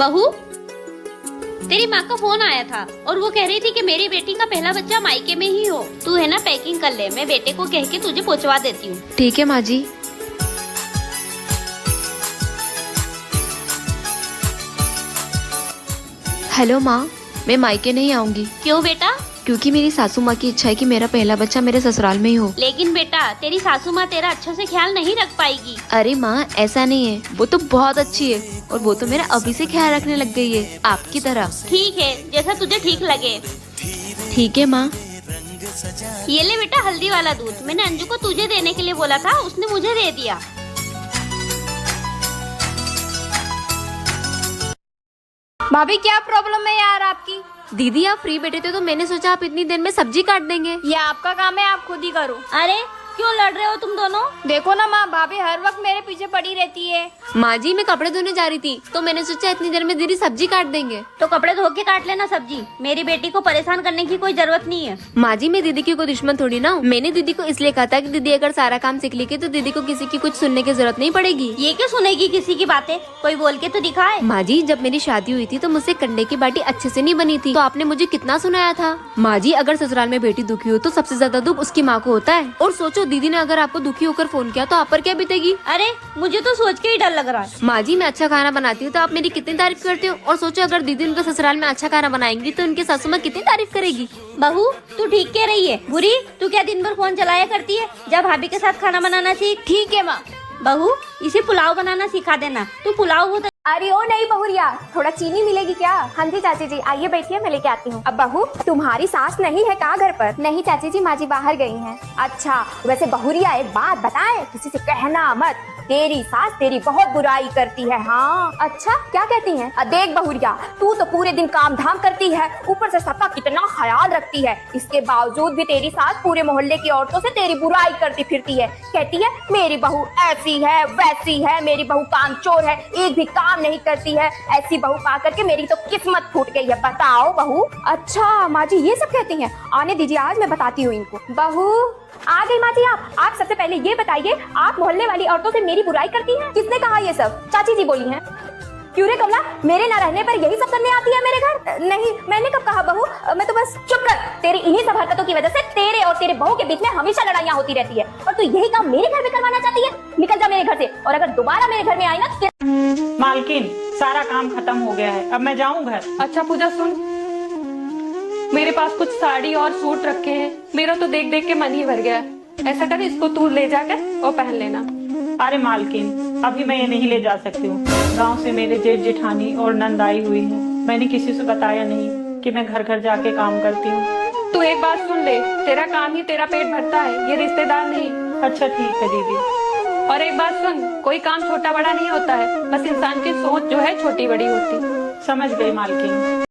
बहू, तेरी माँ का फोन आया था और वो कह रही थी कि मेरी बेटी का पहला बच्चा मायके में ही हो। तू है ना पैकिंग कर ले, मैं बेटे को कह के तुझे पहुँचवा देती हूँ। ठीक है माँ जी। हेलो माँ, मैं मायके नहीं आऊंगी। क्यों बेटा? क्योंकि मेरी सासू माँ की इच्छा है कि मेरा पहला बच्चा मेरे ससुराल में ही हो। लेकिन बेटा, तेरी सासू माँ तेरा अच्छे से ख्याल नहीं रख पाएगी। अरे माँ, ऐसा नहीं है, वो तो बहुत अच्छी है और वो तो मेरा अभी से ख्याल रखने लग गई है, आपकी तरह। ठीक है, जैसा तुझे ठीक लगे। ठीक है माँ। ये ले बेटा हल्दी वाला दूध, मैंने अंजू को तुझे देने के लिए बोला था, उसने मुझे दे दिया। भाभी क्या प्रॉब्लम है यार आपकी? दीदी आप फ्री बैठे थे तो मैंने सोचा आप इतनी देर में सब्जी काट देंगे। ये आपका काम है, आप खुद ही करो। अरे क्यों लड़ रहे हो तुम दोनों? देखो ना माँ, भाभी हर वक्त मेरे पीछे पड़ी रहती है। माँ जी, मैं कपड़े धोने जा रही थी तो मैंने सोचा इतनी देर में दीदी सब्जी काट देंगे। तो कपड़े धो के काट लेना सब्जी, मेरी बेटी को परेशान करने की कोई जरूरत नहीं है। माँ जी, मैं दीदी की कोई दुश्मन थोड़ी ना हूँ। मैंने दीदी को इसलिए कहा था कि दीदी अगर सारा काम सीख लेगी तो दीदी को किसी की कुछ सुनने की जरूरत नहीं पड़ेगी। ये क्यों सुनेगी किसी की बातें? कोई बोल के तो दिखाए। माँ जी, जब मेरी शादी हुई थी तो मुझसे कंडे की बाटी अच्छे से नहीं बनी थी, तो आपने मुझे कितना सुनाया था। माँ जी, अगर ससुराल में बेटी दुखी हो तो सबसे ज्यादा दुख उसकी माँ को होता है। और सोचो, दीदी ने अगर आपको दुखी होकर फोन किया तो आप पर क्या बीतेगी। अरे मुझे तो सोच के ही डर लग रहा है। माँ जी, मैं अच्छा खाना बनाती हूँ तो आप मेरी कितनी तारीफ करते हो, और सोचो अगर दीदी उनके ससुराल में अच्छा खाना बनाएंगी तो उनकी सासू माँ कितनी तारीफ करेगी। बहू, तू ठीक कह रही है। बुरी, तू क्या दिन भर फोन चलाया करती है? जब भाभी के साथ खाना बनाना सीख। ठीक है माँ। बहू, इसे पुलाव बनाना सिखा देना। तू पुलाव बहुत अरे ओ नहीं बहुरिया, थोड़ा चीनी मिलेगी क्या? हाँ जी चाची जी, आइए बैठिए, मैं लेके आती हूँ। अब बहू, तुम्हारी सास नहीं है क्या घर पर? नहीं चाची जी, माँ जी बाहर गई हैं। अच्छा, वैसे बहुरिया एक बात बताएं, किसी से कहना मत, तेरी सास तेरी बहुत बुराई करती है। हाँ अच्छा, क्या कहती हैं? देख बहुरिया, तू तो पूरे दिन काम धाम करती है, ऊपर से सबका कितना ख्याल रखती है, इसके बावजूद भी तेरी सास पूरे मोहल्ले की औरतों से तेरी बुराई करती फिरती है। कहती है मेरी बहू ऐसी है वैसी है, मेरी बहू कामचोर है, एक भी काम नहीं करती है। ऐसी बहू पा करके मेरी तो किस्मत फूट गई है। बताओ बहू। अच्छा माँ जी, ये सब कहती हैं? आने दीजिए, आज मैं बताती हूँ इनको। बहू आ गई माँ जी। आप सबसे पहले ये बताइए, आप मोहल्ले वाली औरतों से मेरी बुराई करती हैं? किसने कहा ये सब? चाची जी बोली हैं। क्यों रे कमला, मेरे न रहने पर यही सब करने आती है मेरे घर? नहीं, मैंने कब कहा बहू, मैं तो बस। चुप कर, तेरी इन्हीं सब हरकतों की वजह से तेरे और तेरे बहू के बीच में हमेशा लड़ाइयाँ होती रहती है, और तू यही काम मेरे घर में करवाना चाहती है। निकल जा मेरे घर से, और अगर दोबारा मेरे घर में आई ना। मालकिन, सारा काम खत्म हो गया है, अब मैं जाऊं घर। अच्छा पूजा सुन, मेरे पास कुछ साड़ी और सूट रखे हैं, मेरा तो देख देख के मन ही भर गया। ऐसा कर, इसको तू ले जाकर और पहन लेना। अरे मालकिन, अभी मैं ये नहीं ले जा सकती हूँ। गांव से मेरे जेठ जेठानी और नंद आई हुई है, मैंने किसी से बताया नहीं कि मैं घर घर जाके काम करती हूँ। तू एक बात सुन ले, तेरा काम ही तेरा पेट भरता है, ये रिश्तेदार नहीं। अच्छा ठीक है दीदी। और एक बात सुन, कोई काम छोटा बड़ा नहीं होता है, बस इंसान की सोच जो है छोटी बड़ी होती। समझ गई मालकिन।